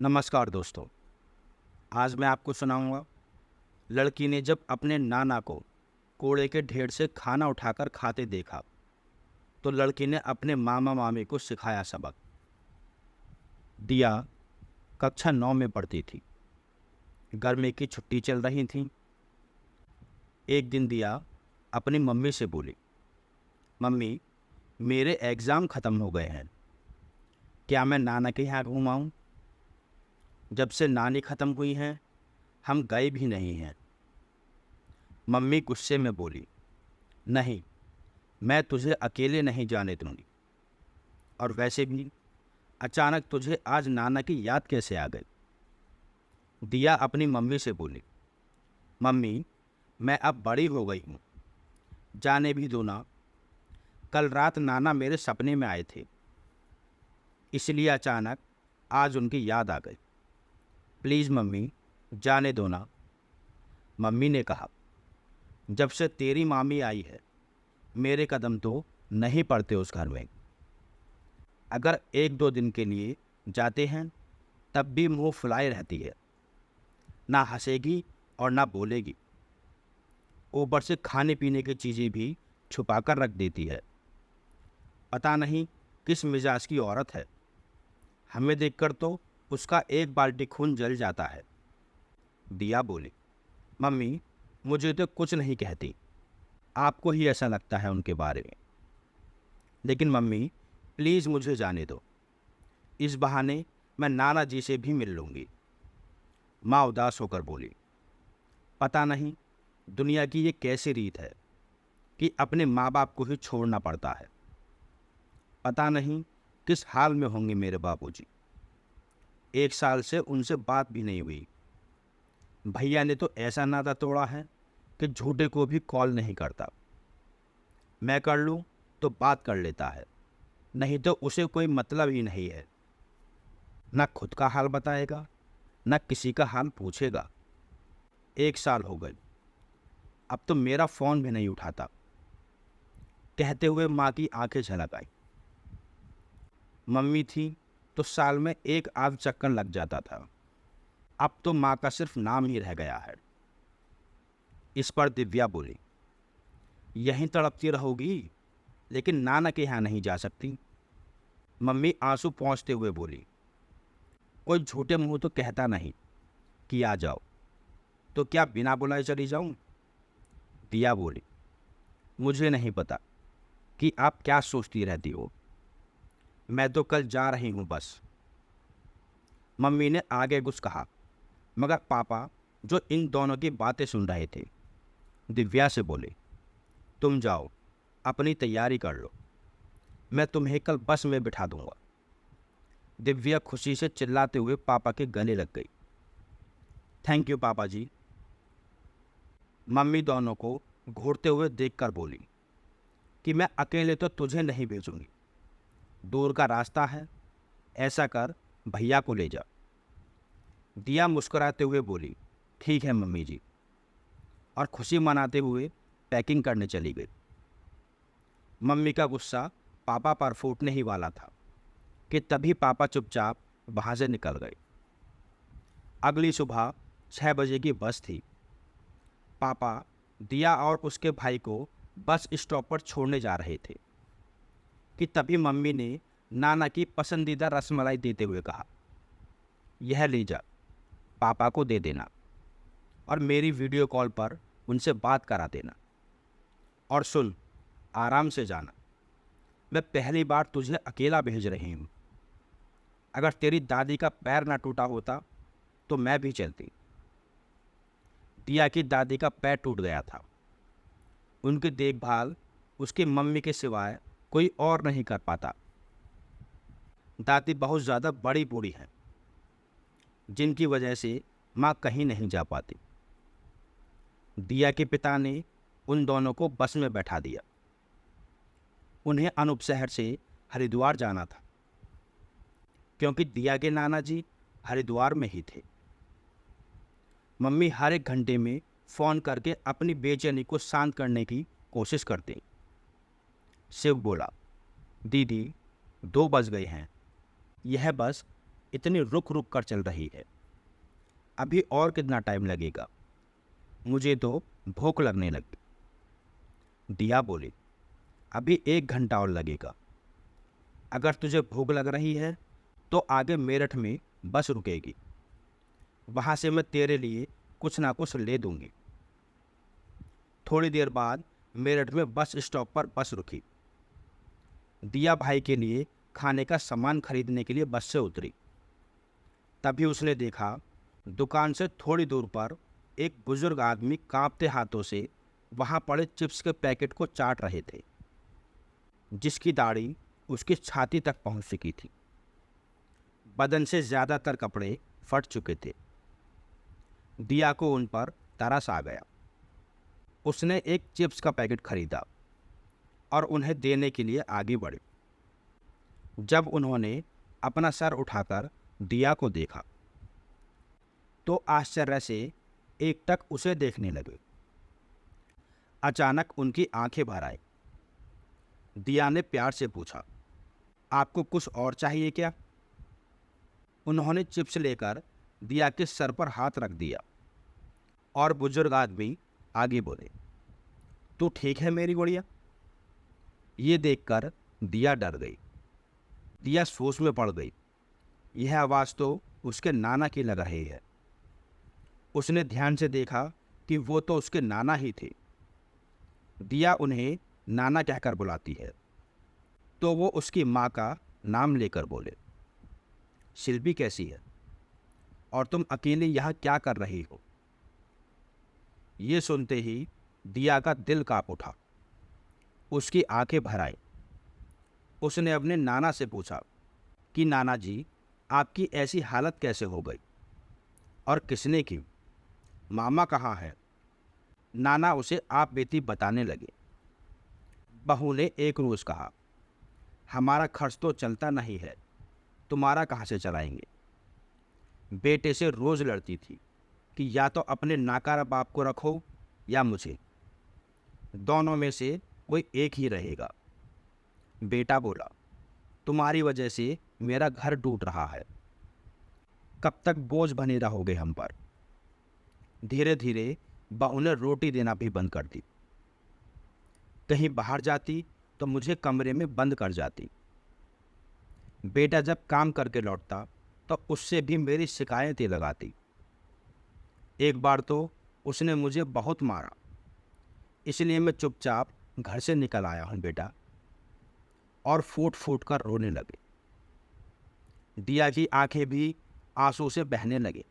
नमस्कार दोस्तों। आज मैं आपको सुनाऊंगा लड़की ने जब अपने नाना को कूड़े के ढेर से खाना उठाकर खाते देखा तो लड़की ने अपने मामा मामी को सिखाया सबक। दिया कक्षा 9 में पढ़ती थी। गर्मी की छुट्टी चल रही थी। एक दिन दिया अपनी मम्मी से बोली, मम्मी मेरे एग्ज़ाम ख़त्म हो गए हैं, क्या मैं नाना के यहाँ घूमाऊँ? जब से नानी ख़त्म हुई हैं हम गए भी नहीं हैं। मम्मी गुस्से में बोली, नहीं, मैं तुझे अकेले नहीं जाने दूंगी। और वैसे भी अचानक तुझे आज नाना की याद कैसे आ गई? दिया अपनी मम्मी से बोली, मम्मी मैं अब बड़ी हो गई हूँ, जाने भी दो ना। कल रात नाना मेरे सपने में आए थे, इसलिए अचानक आज उनकी याद आ गई। प्लीज़ मम्मी जाने दो ना। मम्मी ने कहा, जब से तेरी मामी आई है मेरे कदम तो नहीं पड़ते उस घर में। अगर एक दो दिन के लिए जाते हैं तब भी मुंह फुलाए रहती है, ना हंसेगी और ना बोलेगी। ऊपर से खाने पीने की चीज़ें भी छुपा कर रख देती है। पता नहीं किस मिजाज की औरत है। हमें देखकर तो उसका एक बाल्टी खून जल जाता है। दिया बोली, मम्मी मुझे तो कुछ नहीं कहती, आपको ही ऐसा लगता है उनके बारे में। लेकिन मम्मी प्लीज़ मुझे जाने दो, इस बहाने मैं नाना जी से भी मिल लूँगी। माँ उदास होकर बोली, पता नहीं दुनिया की ये कैसी रीत है कि अपने माँ बाप को ही छोड़ना पड़ता है। पता नहीं किस हाल में होंगे मेरे बापूजी। 1 साल से उनसे बात भी नहीं हुई। भैया ने तो ऐसा नाता तोड़ा है कि झूठे को भी कॉल नहीं करता। मैं कर लूँ तो बात कर लेता है, नहीं तो उसे कोई मतलब ही नहीं है। न खुद का हाल बताएगा न किसी का हाल पूछेगा। 1 साल हो गए, अब तो मेरा फ़ोन भी नहीं उठाता। कहते हुए माँ की आंखें झलक आई। मम्मी थी तो साल में एक आध चक्कर लग जाता था। अब तो माँ का सिर्फ नाम ही रह गया है। इस पर दिव्या बोली, यहीं तड़पती रहोगी, लेकिन नाना के यहाँ नहीं जा सकती। मम्मी आंसू पोंछते हुए बोली, कोई झूठे मुंह तो कहता नहीं कि आ जाओ, तो क्या बिना बुलाए चली जाऊं? दिया बोली, मुझे नहीं पता कि आप क्या सोचती रहती हो, मैं तो कल जा रही हूँ बस। मम्मी ने आगे कुछ कहा, मगर पापा जो इन दोनों की बातें सुन रहे थे, दिव्या से बोले, तुम जाओ अपनी तैयारी कर लो, मैं तुम्हें कल बस में बिठा दूंगा। दिव्या खुशी से चिल्लाते हुए पापा के गले लग गई। थैंक यू पापा जी। मम्मी दोनों को घूरते हुए देखकर बोली कि मैं अकेले तो तुझे नहीं भेजूंगी, दूर का रास्ता है, ऐसा कर भैया को ले जा। दिया मुस्कुराते हुए बोली, ठीक है मम्मी जी, और खुशी मनाते हुए पैकिंग करने चली गई। मम्मी का गुस्सा पापा पर फूटने ही वाला था कि तभी पापा चुपचाप वहाँ से निकल गए। अगली सुबह 6 बजे की बस थी। पापा दिया और उसके भाई को बस स्टॉप पर छोड़ने जा रहे थे कि तभी मम्मी ने नाना की पसंदीदा रसमलाई देते हुए कहा, यह ले जा, पापा को दे देना और मेरी वीडियो कॉल पर उनसे बात करा देना। और सुन, आराम से जाना, मैं पहली बार तुझे अकेला भेज रही हूँ। अगर तेरी दादी का पैर ना टूटा होता तो मैं भी चलती। दिया की दादी का पैर टूट गया था। उनकी देखभाल उसकी मम्मी के सिवाय कोई और नहीं कर पाता। दादी बहुत ज़्यादा बड़ी बूढ़ी हैं, जिनकी वजह से माँ कहीं नहीं जा पाती। दिया के पिता ने उन दोनों को बस में बैठा दिया। उन्हें अनूप शहर से हरिद्वार जाना था, क्योंकि दिया के नाना जी हरिद्वार में ही थे। मम्मी हर एक घंटे में फ़ोन करके अपनी बेचैनी को शांत करने की कोशिश करती। शिव बोला, दीदी 2 बज गए हैं, यह बस इतनी रुक रुक कर चल रही है। अभी और कितना टाइम लगेगा? मुझे तो भूख लगने लगी। दिया बोली, अभी 1 घंटा और लगेगा। अगर तुझे भूख लग रही है तो आगे मेरठ में बस रुकेगी, वहाँ से मैं तेरे लिए कुछ ना कुछ ले दूंगी। थोड़ी देर बाद मेरठ में बस स्टॉप पर बस रुकी। दिया भाई के लिए खाने का सामान खरीदने के लिए बस से उतरी। तभी उसने देखा दुकान से थोड़ी दूर पर एक बुजुर्ग आदमी कांपते हाथों से वहाँ पड़े चिप्स के पैकेट को चाट रहे थे, जिसकी दाढ़ी उसकी छाती तक पहुँच चुकी थी। बदन से ज़्यादातर कपड़े फट चुके थे। दिया को उन पर तरस आ गया। उसने एक चिप्स का पैकेट खरीदा और उन्हें देने के लिए आगे बढ़ी। जब उन्होंने अपना सर उठाकर दिया को देखा तो आश्चर्य से एकटक उसे देखने लगे। अचानक उनकी आंखें भर आई। दिया ने प्यार से पूछा, आपको कुछ और चाहिए क्या? उन्होंने चिप्स लेकर दिया के सर पर हाथ रख दिया और बुजुर्ग आदमी आगे बोले, तू ठीक है मेरी गुड़िया? ये देखकर दिया डर गई। दिया सोच में पड़ गई। यह आवाज़ तो उसके नाना की लग रही है। उसने ध्यान से देखा कि वो तो उसके नाना ही थे। दिया उन्हें नाना कहकर बुलाती है तो वो उसकी माँ का नाम लेकर बोले, शिल्पी कैसी है? और तुम अकेले यहाँ क्या कर रही हो? ये सुनते ही दिया का दिल कांप उठा। उसकी आंखें भर आई। उसने अपने नाना से पूछा कि नाना जी, आपकी ऐसी हालत कैसे हो गई और किसने की? मामा कहाँ है? नाना उसे आप बीती बताने लगे। बहू ने एक रोज़ कहा, हमारा खर्च तो चलता नहीं है, तुम्हारा कहाँ से चलाएंगे? बेटे से रोज़ लड़ती थी कि या तो अपने नाकारा बाप को रखो या मुझे, दोनों में से कोई एक ही रहेगा। बेटा बोला, तुम्हारी वजह से मेरा घर टूट रहा है, कब तक बोझ बने रहोगे हम पर? धीरे धीरे बहू ने रोटी देना भी बंद कर दी। कहीं बाहर जाती तो मुझे कमरे में बंद कर जाती। बेटा जब काम करके लौटता तो उससे भी मेरी शिकायतें लगाती। एक बार तो उसने मुझे बहुत मारा, इसलिए मैं चुपचाप घर से निकल आया हूँ बेटा। और फूट फूट कर रोने लगे। दिया की आंखें भी आंसू से बहने लगे।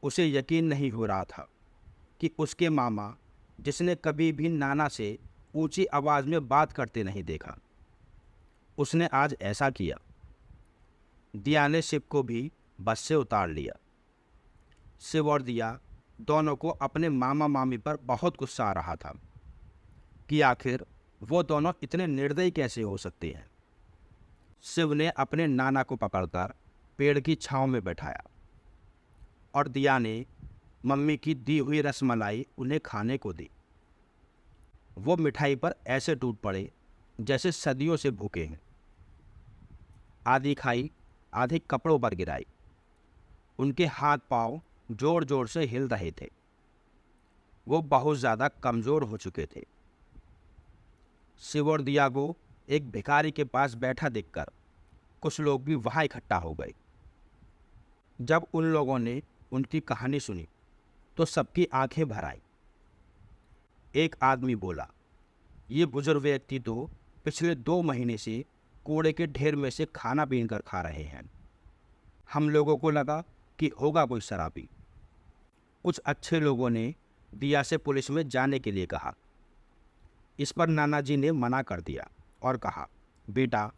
उसे यकीन नहीं हो रहा था कि उसके मामा, जिसने कभी भी नाना से ऊंची आवाज़ में बात करते नहीं देखा, उसने आज ऐसा किया। दिया ने शिव को भी बस से उतार लिया। शिव और दिया दोनों को अपने मामा मामी पर बहुत गुस्सा आ रहा था कि आखिर वो दोनों इतने निर्दयी कैसे हो सकते हैं। शिव ने अपने नाना को पकड़कर पेड़ की छांव में बैठाया और दिया ने मम्मी की दी हुई रसमलाई उन्हें खाने को दी। वो मिठाई पर ऐसे टूट पड़े जैसे सदियों से भूखे हैं। आधी खाई, आधी कपड़ों पर गिराई। उनके हाथ पांव जोर जोर से हिल रहे थे। वो बहुत ज़्यादा कमज़ोर हो चुके थे। शिव और दिया को एक भिखारी के पास बैठा देखकर कुछ लोग भी वहाँ इकट्ठा हो गए। जब उन लोगों ने उनकी कहानी सुनी तो सबकी आंखें भर आई। एक आदमी बोला, ये बुजुर्ग व्यक्ति तो पिछले 2 महीने से कूड़े के ढेर में से खाना बीन कर खा रहे हैं। हम लोगों को लगा कि होगा कोई शराबी। कुछ अच्छे लोगों ने दिया से पुलिस में जाने के लिए कहा। इस पर नाना जी ने मना कर दिया और कहा, बेटा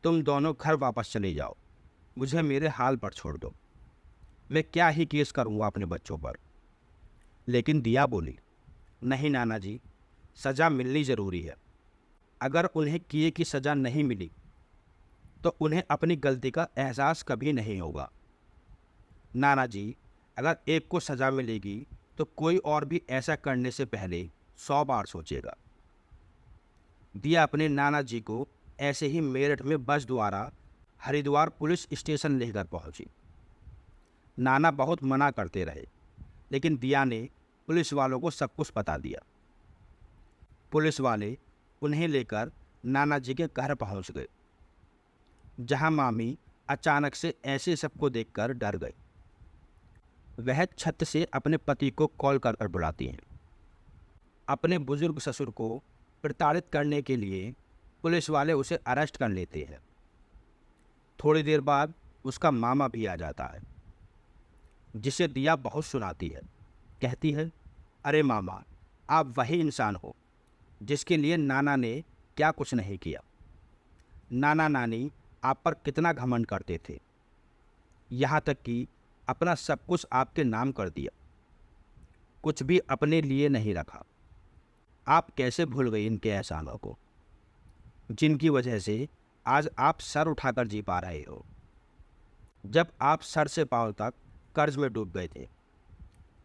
तुम दोनों घर वापस चले जाओ, मुझे मेरे हाल पर छोड़ दो। मैं क्या ही केस करूँगा अपने बच्चों पर। लेकिन दिया बोली, नहीं नाना जी, सज़ा मिलनी ज़रूरी है। अगर उन्हें किए की सज़ा नहीं मिली तो उन्हें अपनी गलती का एहसास कभी नहीं होगा। नाना जी, अगर एक को सज़ा मिलेगी तो कोई और भी ऐसा करने से पहले 100 बार सोचेगा। दिया अपने नाना जी को ऐसे ही मेरठ में बस द्वारा हरिद्वार पुलिस स्टेशन लेकर पहुंची। नाना बहुत मना करते रहे, लेकिन दिया ने पुलिस वालों को सब कुछ बता दिया। पुलिस वाले उन्हें लेकर नाना जी के घर पहुंच गए, जहां मामी अचानक से ऐसे सबको देखकर डर गई। वह छत से अपने पति को कॉल कर कर बुलाती हैं। अपने बुजुर्ग ससुर को प्रताड़ित करने के लिए पुलिस वाले उसे अरेस्ट कर लेते हैं। थोड़ी देर बाद उसका मामा भी आ जाता है, जिसे दिया बहुत सुनाती है। कहती है, अरे मामा, आप वही इंसान हो जिसके लिए नाना ने क्या कुछ नहीं किया। नाना नानी आप पर कितना घमंड करते थे, यहाँ तक कि अपना सब कुछ आपके नाम कर दिया, कुछ भी अपने लिए नहीं रखा। आप कैसे भूल गई इनके एहसानों को, जिनकी वजह से आज आप सर उठाकर जी पा रहे हो। जब आप सर से पांव तक कर्ज में डूब गए थे,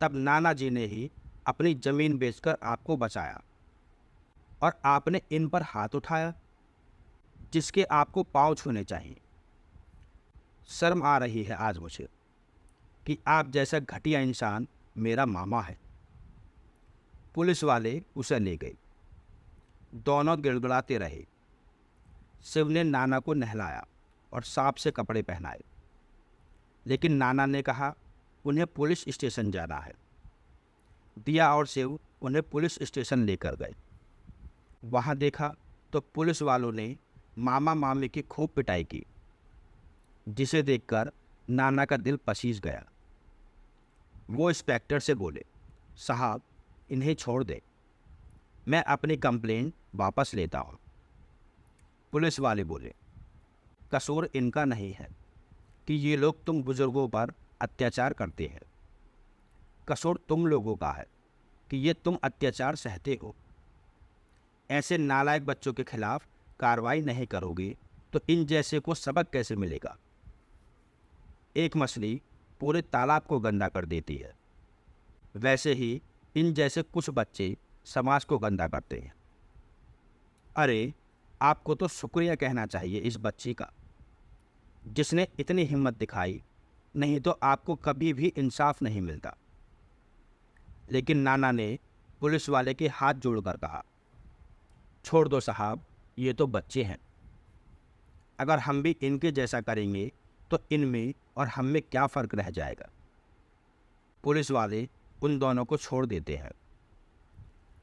तब नाना जी ने ही अपनी ज़मीन बेचकर आपको बचाया, और आपने इन पर हाथ उठाया, जिसके आपको पांव छूने चाहिए। शर्म आ रही है आज मुझे कि आप जैसा घटिया इंसान मेरा मामा है। पुलिस वाले उसे ले गए। दोनों गिड़गिड़ाते रहे। शिव ने नाना को नहलाया और सांप से कपड़े पहनाए, लेकिन नाना ने कहा उन्हें पुलिस स्टेशन जाना है। दिया और शिव उन्हें पुलिस स्टेशन लेकर गए। वहाँ देखा तो पुलिस वालों ने मामा मामी की खूब पिटाई की, जिसे देखकर नाना का दिल पसीज गया। वो इंस्पेक्टर से बोले, साहब इन्हें छोड़ दे, मैं अपनी कंप्लेंट वापस लेता हूँ। पुलिस वाले बोले, कसूर इनका नहीं है कि ये लोग तुम बुजुर्गों पर अत्याचार करते हैं, कसूर तुम लोगों का है कि ये तुम अत्याचार सहते हो। ऐसे नालायक बच्चों के खिलाफ कार्रवाई नहीं करोगे तो इन जैसे को सबक कैसे मिलेगा। एक मछली पूरे तालाब को गंदा कर देती है, वैसे ही इन जैसे कुछ बच्चे समाज को गंदा करते हैं। अरे आपको तो शुक्रिया कहना चाहिए इस बच्ची का, जिसने इतनी हिम्मत दिखाई, नहीं तो आपको कभी भी इंसाफ नहीं मिलता। लेकिन नाना ने पुलिस वाले के हाथ जोड़कर कहा, छोड़ दो साहब, ये तो बच्चे हैं। अगर हम भी इनके जैसा करेंगे तो इनमें और हम में क्या फ़र्क रह जाएगा। पुलिस वाले उन दोनों को छोड़ देते हैं,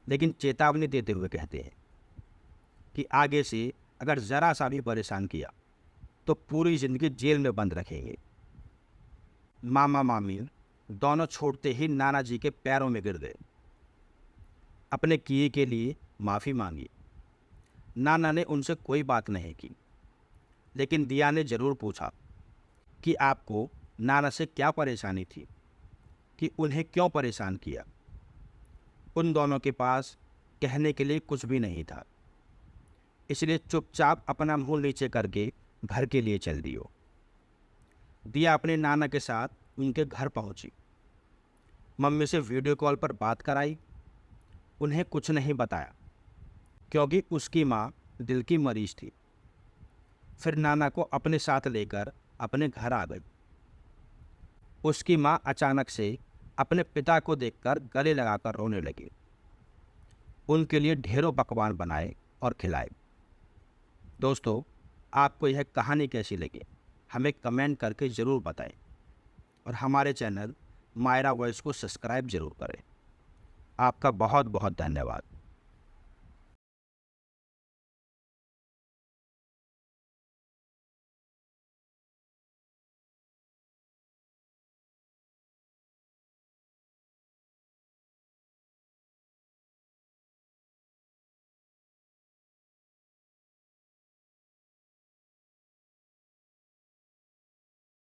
लेकिन चेतावनी देते हुए कहते हैं कि आगे से अगर ज़रा सा भी परेशान किया तो पूरी ज़िंदगी जेल में बंद रखेंगे। मामा मामी दोनों छोड़ते ही नाना जी के पैरों में गिर गए, अपने किए के लिए माफ़ी मांगी। नाना ने उनसे कोई बात नहीं की, लेकिन दिया ने ज़रूर पूछा कि आपको नाना से क्या परेशानी थी, कि उन्हें क्यों परेशान किया। उन दोनों के पास कहने के लिए कुछ भी नहीं था, इसलिए चुपचाप अपना मुंह नीचे करके घर के लिए चल दियो। दिया अपने नाना के साथ उनके घर पहुंची। मम्मी से वीडियो कॉल पर बात कराई। उन्हें कुछ नहीं बताया, क्योंकि उसकी माँ दिल की मरीज थी। फिर नाना को अपने साथ लेकर अपने घर आ गई। उसकी माँ अचानक से अपने पिता को देखकर गले लगाकर रोने लगी। उनके लिए ढेरों पकवान बनाए और खिलाए। दोस्तों, आपको यह कहानी कैसी लगी हमें कमेंट करके ज़रूर बताएं, और हमारे चैनल मायरा वॉइस को सब्सक्राइब ज़रूर करें। आपका बहुत बहुत धन्यवाद।